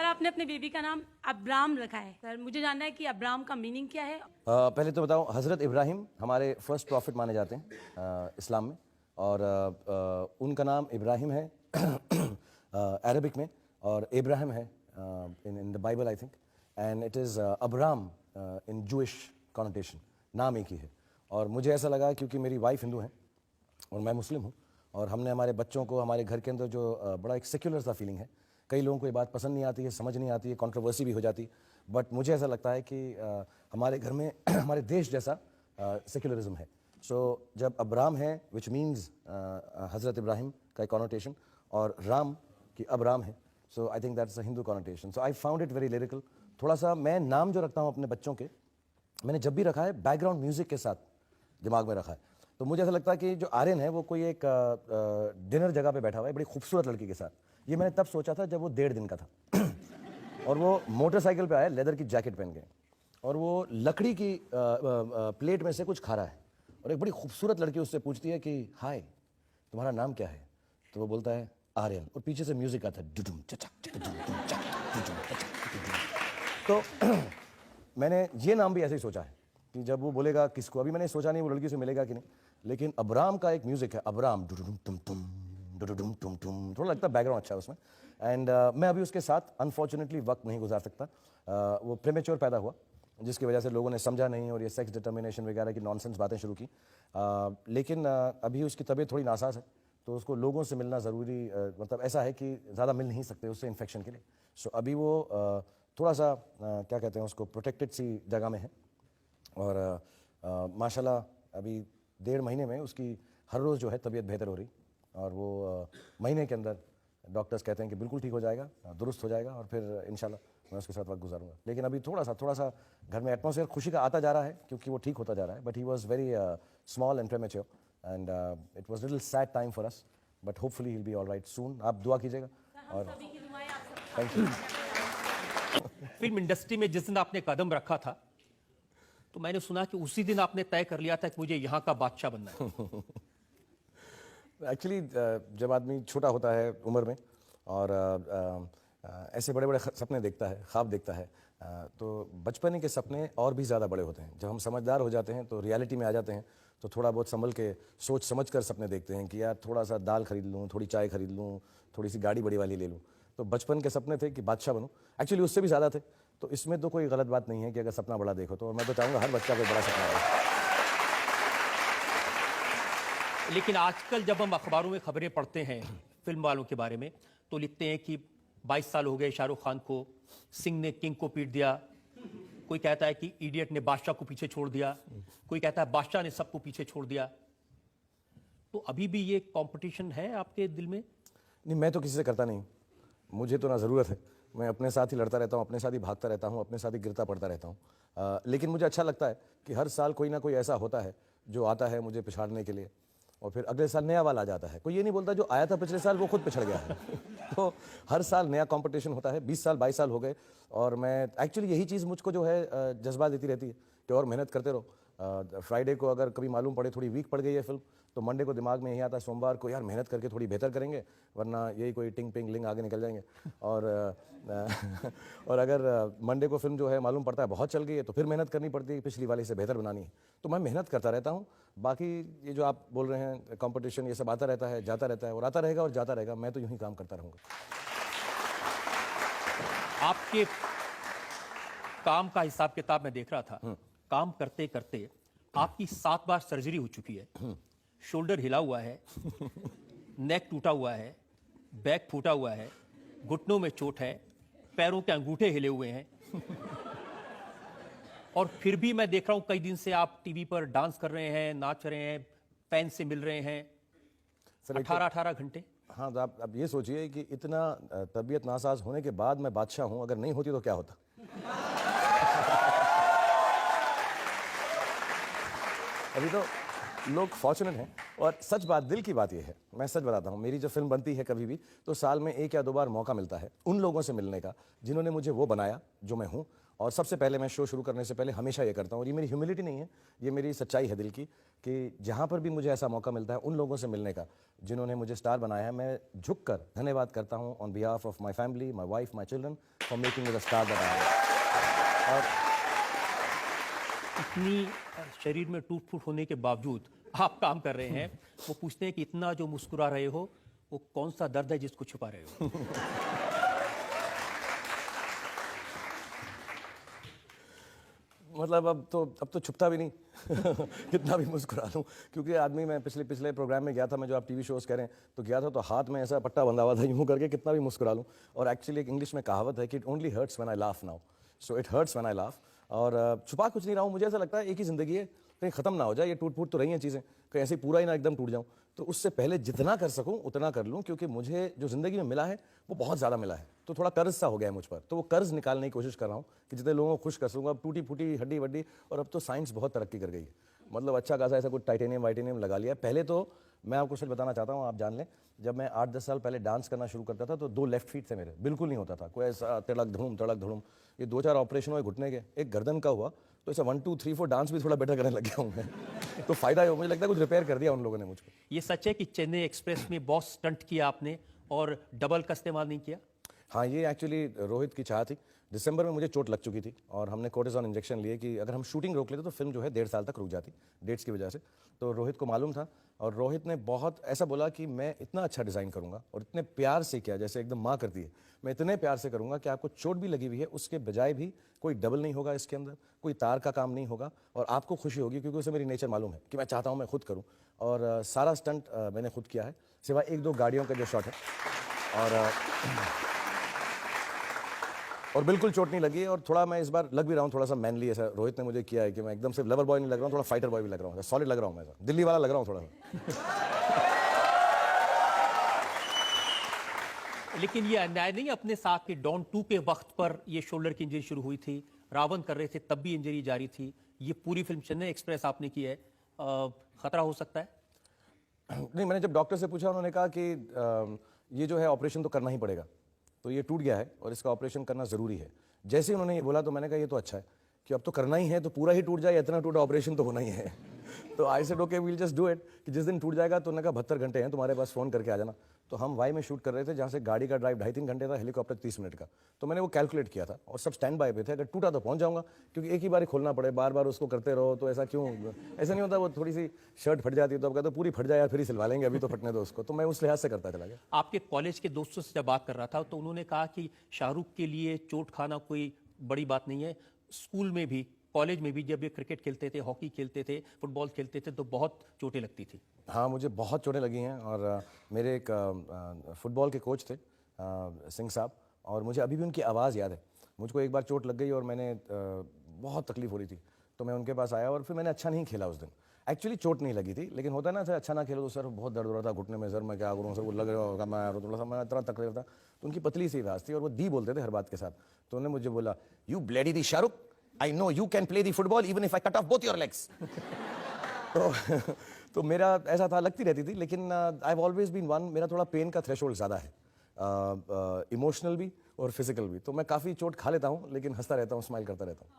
आपने अपने बेबी का नाम अब्राम रखा है सर, मुझे जानना है कि अब्राम का मीनिंग क्या है? पहले तो बताऊं, हज़रत इब्राहिम हमारे फर्स्ट प्रॉफिट माने जाते हैं इस्लाम में, और उनका नाम इब्राहिम है अरबिक में, और इब्राहिम है in the Bible I think, and it is Abram in Jewish connotation, नाम एक ही है। और मुझे ऐसा लगा क्योंकि मेरी वाइफ हिंदू है और मैं मुस्लिम हूँ, और हमने हमारे बच्चों को हमारे घर के अंदर जो बड़ा एक सेक्युलर सा फीलिंग है, कई लोगों को ये बात पसंद नहीं आती है, समझ नहीं आती है, कंट्रोवर्सी भी हो जाती है, बट मुझे ऐसा लगता है कि हमारे घर में हमारे देश जैसा सेक्युलरिज्म है। सो जब अब्राम है विच मीन्स हज़रत इब्राहिम का एक कॉनोटेशन, और राम की अब्राम है, so I think that's a Hindu connotation. So I found it very lyrical. थोड़ा सा मैं नाम जो रखता हूँ अपने बच्चों के, मैंने जब भी रखा है बैकग्राउंड म्यूजिक के साथ दिमाग में रखा है। तो मुझे ऐसा लगता है कि जो आर्यन है वो कोई एक डिनर जगह पे बैठा हुआ है बड़ी खूबसूरत लड़की के साथ। ये मैंने तब सोचा था जब वो 1.5 दिन का था और वो मोटरसाइकिल पे आया, लेदर की जैकेट पहन के, और वो लकड़ी की प्लेट में से कुछ खा रहा है, और एक बड़ी खूबसूरत लड़की उससे पूछती है कि हाय तुम्हारा नाम क्या है? तो वो बोलता है आर्यन, और पीछे से म्यूजिक आता है डुडुम चचक चकडुम चक डुडुम चचक। तो मैंने ये नाम भी ऐसे ही सोचा है कि जब वो बोलेगा किसको, अभी मैंने सोचा नहीं वो लड़की से मिलेगा कि नहीं, लेकिन अब्राम का एक म्यूजिक है, अब्राम डुडुम टुम टुम डुडुम टुम टुम, थोड़ा लगता है बैकग्राउंड अच्छा है उसमें। एंड मैं अभी उसके साथ अनफॉर्चुनेटली वक्त नहीं गुजार सकता। वो प्रीमेच्योर पैदा हुआ, जिसकी वजह से लोगों ने समझा नहीं और ये सेक्स डिटर्मिनेशन वगैरह की नॉनसेंस बातें शुरू की। लेकिन अभी उसकी तबीयत थोड़ी नासाज है, तो उसको लोगों से मिलना ज़रूरी, मतलब ऐसा है कि ज़्यादा मिल नहीं सकते उससे इन्फेक्शन के लिए। सो अभी वो थोड़ा सा क्या कहते हैं उसको, प्रोटेक्टेड सी जगह में है, और माशाल्लाह अभी 1.5 महीने में उसकी हर रोज़ जो है तबीयत बेहतर हो रही, और वो महीने के अंदर डॉक्टर्स कहते हैं कि बिल्कुल ठीक हो जाएगा, दुरुस्त हो जाएगा, और फिर इंशाल्लाह मैं उसके साथ वक्त गुजारूंगा। लेकिन अभी थोड़ा सा घर में एटमॉस्फेयर खुशी का आता जा रहा है क्योंकि वो ठीक होता जा रहा है, but he was very small and premature, and it was little sad time for us, but hopefully he will be all right soon. आप दुआ कीजिएगा। और थैंक यू। फिल्म इंडस्ट्री में जिस दिन आपने कदम रखा था, तो मैंने सुना कि उसी दिन आपने तय कर लिया था कि मुझे यहाँ का बादशाह बनना है। एक्चुअली जब आदमी छोटा होता है उम्र में और ऐसे बड़े बड़े सपने देखता है, ख्वाब देखता है, तो बचपन के सपने और भी ज़्यादा बड़े होते हैं। जब हम समझदार हो जाते हैं तो रियलिटी में आ जाते हैं, तो थोड़ा बहुत संभल के सोच समझ कर सपने देखते हैं कि यार थोड़ा सा दाल खरीद लूँ, थोड़ी चाय खरीद लूँ, थोड़ी सी गाड़ी बड़ी वाली ले लूँ। तो बचपन के सपने थे कि बादशाह बनूँ, एक्चुअली उससे भी ज़्यादा थे। तो इसमें तो कोई गलत बात नहीं है कि अगर सपना बड़ा देखो, तो मैं तो चाहूँगा हर बच्चा को बड़ा सपना हो। लेकिन आजकल जब हम अखबारों में खबरें पढ़ते हैं फिल्म वालों के बारे में, तो लिखते हैं कि 22 साल हो गए शाहरुख खान को, सिंह ने किंग को पीट दिया, कोई कहता है कि इडियट ने बादशाह को पीछे छोड़ दिया, कोई कहता है बादशाह ने सबको पीछे छोड़ दिया। तो अभी भी ये कंपटीशन है आपके दिल में? नहीं, मैं तो किसी से करता नहीं, मुझे तो ना ज़रूरत है। मैं अपने साथ ही लड़ता रहता हूँ, अपने साथ ही भागता रहता हूँ, अपने साथ ही गिरता पड़ता रहता हूँ। लेकिन मुझे अच्छा लगता है कि हर साल कोई ना कोई ऐसा होता है जो आता है मुझे पिछाड़ने के लिए, और फिर अगले साल नया वाला आ जाता है। कोई ये नहीं बोलता जो आया था पिछले साल वो खुद पिछड़ गया है। तो हर साल नया कंपटीशन होता है। 20 साल 22 साल हो गए, और मैं एक्चुअली यही चीज़ मुझको जो है जज्बा देती रहती है कि और मेहनत करते रहो। फ्राइडे को अगर कभी मालूम पड़े थोड़ी वीक पड़ गई है फिल्म, तो मंडे को दिमाग में यही आता है सोमवार को यार मेहनत करके थोड़ी बेहतर करेंगे, वरना यही कोई टिंग पिंग लिंग आगे निकल जाएंगे। और अगर मंडे को फिल्म जो है मालूम पड़ता है बहुत चल गई है, तो फिर मेहनत करनी पड़ती है पिछली वाली से बेहतर बनानी है। तो मैं मेहनत करता रहता हूँ। बाकी ये जो आप बोल रहे हैं कंपटीशन, ये सब आता रहता है, जाता रहता है, और आता रहेगा और जाता रहेगा। मैं तो यूं ही काम करता रहूँगा। आपके काम का हिसाब किताब मैं देख रहा था, काम करते करते आपकी 7 बार सर्जरी हो चुकी है। शोल्डर हिला हुआ है, नेक टूटा हुआ है, बैक फूटा हुआ है, घुटनों में चोट है, पैरों के अंगूठे हिले हुए हैं। और फिर भी मैं देख रहा हूं कई दिन से आप टीवी पर डांस कर रहे हैं, नाच रहे हैं, फैन से मिल रहे हैं 18-18 घंटे। हाँ, तो आप ये सोचिए कि इतना तबीयत नासाज होने के बाद मैं बादशाह हूं, अगर नहीं होती तो क्या होता। अभी तो लोग फॉर्चुनेट हैं, और सच बात, दिल की बात यह है, मैं सच बताता हूँ, मेरी जब फिल्म बनती है कभी भी, तो साल में 1 या 2 बार मौका मिलता है उन लोगों से मिलने का जिन्होंने मुझे वो बनाया जो मैं हूँ, और सबसे पहले मैं शो शुरू करने से पहले हमेशा ये करता हूँ, और ये मेरी ह्यूमिलिटी नहीं है, ये मेरी सच्चाई है दिल की, कि जहाँ पर भी मुझे ऐसा मौका मिलता है उन लोगों से मिलने का जिन्होंने मुझे स्टार बनाया है, मैं झुककर धन्यवाद करता हूँ on behalf of my family, my wife, my children, for making me the star that I am. और इतनी शरीर में टूट फूट होने के बावजूद आप काम कर रहे हैं। वो पूछते हैं कि इतना जो मुस्कुरा रहे हो वो कौन सा दर्द है जिसको छुपा रहे हो? मतलब अब तो छुपता भी नहीं कितना भी मुस्कुरा लूं, क्योंकि आदमी, मैं पिछले प्रोग्राम में गया था, मैं जो आप टीवी शोज कह रहे हैं तो गया था, तो हाथ में ऐसा पट्टा बंधा हुआ था, यूं करके कितना भी मुस्कुरा लूं। और एक्चुअली एक इंग्लिश में कहावत है कि it only hurts when I laugh now, so it hurts when I laugh. और छुपा कुछ नहीं रहा हूँ, मुझे ऐसा लगता है एक ही ज़िंदगी है, कहीं ख़त्म ना हो जाए, ये टूट फूट तो रही हैं चीज़ें, कहीं ऐसे ही पूरा ही ना एकदम टूट जाऊँ, तो उससे पहले जितना कर सकूँ उतना कर लूँ, क्योंकि मुझे जो ज़िंदगी में मिला है वो बहुत ज़्यादा मिला है, तो थोड़ा कर्ज सा हो गया है मुझ पर, तो वो कर्ज निकालने की कोशिश कर रहा हूँ कि जितने लोगों को खुश कर सकूँगा। अब टूटी फूटी हड्डी वड्डी, और अब तो साइंस बहुत तरक्की कर गई है, मतलब अच्छा खासा ऐसा कुछ टाइटेनियम वाइटेनियम लगा लिया है। पहले तो मैं आपको सच बताना चाहता हूँ, आप जान लें, जब मैं 8-10 साल पहले डांस करना शुरू करता था तो 2 लेफ्ट फीट थे मेरे, बिल्कुल नहीं होता था कोई ऐसा तड़क धड़ुम। ये 2-4 ऑपरेशन हुए घुटने के, एक गर्दन का हुआ, तो ऐसा 1 2 3 4 डांस भी थोड़ा बेटर करने लग गया हूँ मैं तो फायदा है, मुझे लगता है कुछ रिपेयर कर दिया उन लोगों ने मुझको। ये सच है कि चेन्नई एक्सप्रेस में बहुत स्टंट किया आपने और डबल का इस्तेमाल नहीं किया? हाँ, ये एक्चुअली रोहित की चाह थी। दिसंबर में मुझे चोट लग चुकी थी और हमने कोर्टिसोन इंजेक्शन लिए कि अगर हम शूटिंग रोक लेते तो फिल्म जो है 1.5 साल तक रुक जाती डेट्स की वजह से। तो रोहित को मालूम था, और रोहित ने बहुत ऐसा बोला कि मैं इतना अच्छा डिज़ाइन करूंगा, और इतने प्यार से किया जैसे एकदम माँ करती है, मैं इतने प्यार से करूंगा कि आपको चोट भी लगी हुई है उसके बजाय भी कोई डबल नहीं होगा इसके अंदर, कोई तार का काम नहीं होगा, और आपको खुशी होगी, क्योंकि उसे मेरी नेचर मालूम है कि मैं चाहता हूँ मैं खुद करूँ। और सारा स्टंट मैंने खुद किया है, सिवाय 1-2 गाड़ियों का जो शॉट है, और बिल्कुल चोट नहीं लगी। और थोड़ा मैं इस बार लग भी रहा हूँ थोड़ा सा मैनली, ऐसा रोहित ने मुझे किया है कि मैं एकदम से लवर बॉय नहीं लग रहा हूँ, थोड़ा फाइटर बॉय भी लग रहा हूँ, सॉलिड लग रहा हूँ, मैं दिल्ली वाला लग रहा हूँ थोड़ा सा। लेकिन ये अन्याय नहीं अपने साथ कि डॉन 2 के वक्त पर ये शोल्डर की इंजरी शुरू हुई थी, रावण कर रहे थे तब भी इंजरी जारी थी, ये पूरी फिल्म चेन्नई एक्सप्रेस आपने की है, खतरा हो सकता है? नहीं, मैंने जब डॉक्टर से पूछा, उन्होंने कहा कि ये जो है ऑपरेशन तो करना ही पड़ेगा, तो ये टूट गया है और इसका ऑपरेशन करना ज़रूरी है। जैसे ही उन्होंने ये बोला तो मैंने कहा ये तो अच्छा है कि अब तो करना ही है, तो पूरा ही टूट जाए या इतना टूटा, ऑपरेशन तो होना ही है। तो I said okay we'll just do it, कि जिस दिन टूट जाएगा तो उन्होंने कहा 72 घंटे हैं तुम्हारे पास, फ़ोन करके आ जाना। तो हम वाई में शूट कर रहे थे, जहाँ से गाड़ी का ड्राइव 2.5-3 घंटे था, हेलीकॉप्टर 30 मिनट का, तो मैंने वो कैलकुलेट किया था, और सब स्टैंड बाय पे थे, अगर टूटा तो पहुंच जाऊंगा, क्योंकि एक ही बार खोलना पड़े, बार बार उसको करते रहो तो ऐसा क्यों, ऐसा नहीं होता, वो थोड़ी सी शर्ट फट जाती है तो अब कहते पूरी फट जाए यार, फिर ही सिलवा लेंगे, अभी तो फटने दो उसको, तो मैं उस लिहाज से करता चला गया। आपके कॉलेज के दोस्तों से जब बात कर रहा था तो उन्होंने कहा कि शाहरुख के लिए चोट खाना कोई बड़ी बात नहीं है, स्कूल में भी कॉलेज में भी जब ये क्रिकेट खेलते थे, हॉकी खेलते थे, फुटबॉल खेलते थे तो बहुत चोटें लगती थी। हाँ, मुझे बहुत चोटें लगी हैं, और मेरे एक फुटबॉल के कोच थे सिंह साहब, और मुझे अभी भी उनकी आवाज़ याद है। मुझको एक बार चोट लग गई और मैंने बहुत तकलीफ हो रही थी, तो मैं उनके पास आया और फिर मैंने अच्छा नहीं खेला उस दिन। एक्चुअली चोट नहीं लगी थी, लेकिन होता है ना सर, अच्छा ना खेलो तो सर बहुत दर्द हो रहा था घुटने में, सर मैं क्या करूँ, सर वो लग रहा होगा मैं थोड़ा सा, मैं इतना तकलीफ था। तो उनकी पतली सी आवाज़ थी और वो दी बोलते थे हर बात के साथ, तो उन्होंने मुझे बोला, you bloody the Shahrukh, I know you can play the football even if I cut off both your legs. तो मेरा ऐसा था, लगती रहती थी, लेकिन I have always been one, मेरा थोड़ा पेन का थ्रेशोल्ड ज़्यादा है, इमोशनल भी और फिजिकल भी, तो मैं काफ़ी चोट खा लेता हूँ, लेकिन हंसता रहता हूँ, स्माइल करता रहता हूँ,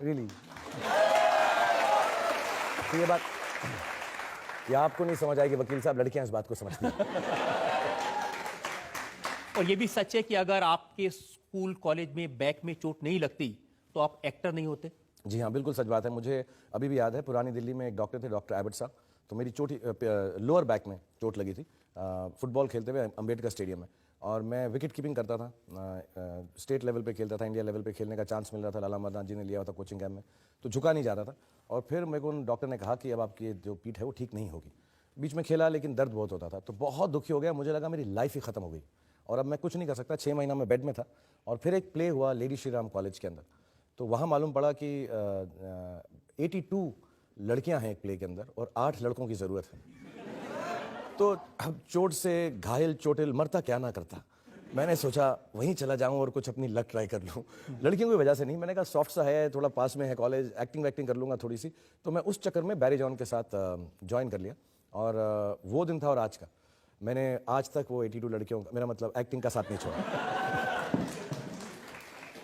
रियली। तो ये बात ये आपको नहीं समझ आएगी वकील साहब, लड़कियां इस बात को समझती हैं। और ये भी सच है कि अगर आपके स्कूल कॉलेज में बैक में चोट नहीं लगती तो आप एक्टर नहीं होते? जी हाँ, बिल्कुल सच बात है। मुझे अभी भी याद है, पुरानी दिल्ली में एक डॉक्टर थे, डॉक्टर एबट साहब, तो मेरी चोट लोअर बैक में चोट लगी थी फुटबॉल खेलते हुए अम्बेडकर स्टेडियम में, और मैं विकेट कीपिंग करता था, स्टेट लेवल पे खेलता था, इंडिया लेवल पे खेलने का चांस मिल रहा था, लाला मर्दान जी ने लिया हुआ था कोचिंग कैम्प में, तो झुका नहीं जाता था। और फिर मेरे को उन डॉक्टर ने कहा कि अब आपकी जो पीठ है वो ठीक नहीं होगी। बीच में खेला लेकिन दर्द बहुत होता था, तो बहुत दुखी हो गया, मुझे लगा मेरी लाइफ ही खत्म हो गई और अब मैं कुछ नहीं कर सकता। 6 महीना मैं बेड में था, और फिर एक प्ले हुआ लेडी श्री राम कॉलेज के अंदर, तो वहाँ मालूम पड़ा कि 82 लड़कियां हैं एक प्ले के अंदर और 8 लड़कों की ज़रूरत है। तो अब चोट से घायल चोटिल मरता क्या ना करता, मैंने सोचा वहीं चला जाऊं और कुछ अपनी लक ट्राई कर लूं। लड़कियों की वजह से नहीं, मैंने कहा सॉफ्ट सा है, थोड़ा पास में है कॉलेज, एक्टिंग वैक्टिंग कर लूंगा थोड़ी सी, तो मैं उस चक्कर में बैरी जॉन के साथ ज्वाइन कर लिया। और वो दिन था और आज का, मैंने आज तक वो 82 लड़कियों का, मेरा मतलब एक्टिंग का साथ नहीं छोड़ा।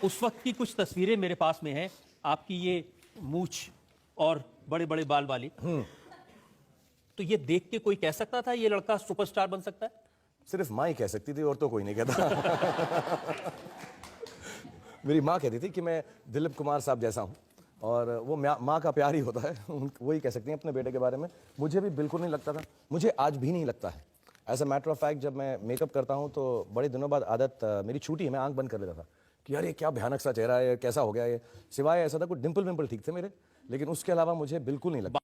उस वक्त की कुछ तस्वीरें मेरे पास में हैं, आपकी ये मूछ और बड़े बड़े बाल वाली। तो ये देख के कोई कह सकता था ये लड़का सुपरस्टार बन सकता है? सिर्फ माँ ही कह सकती थी और तो कोई नहीं कहता। मेरी माँ कहती थी कि मैं दिलीप कुमार साहब जैसा हूँ, और वो माँ का प्यार ही होता है। वही कह सकती हैं अपने बेटे के बारे में। मुझे भी बिल्कुल नहीं लगता था, मुझे आज भी नहीं लगता है। As a matter of fact, जब मैं मेकअप करता हूँ तो बड़े दिनों बाद आदत मेरी छूटी है, मैं आंख बंद कर लेता था कि यार ये क्या भयानक सा चेहरा है, कैसा हो गया ये। सिवाय ऐसा था कुछ डिम्पल विम्पल ठीक थे मेरे, लेकिन उसके अलावा मुझे बिल्कुल नहीं लगता।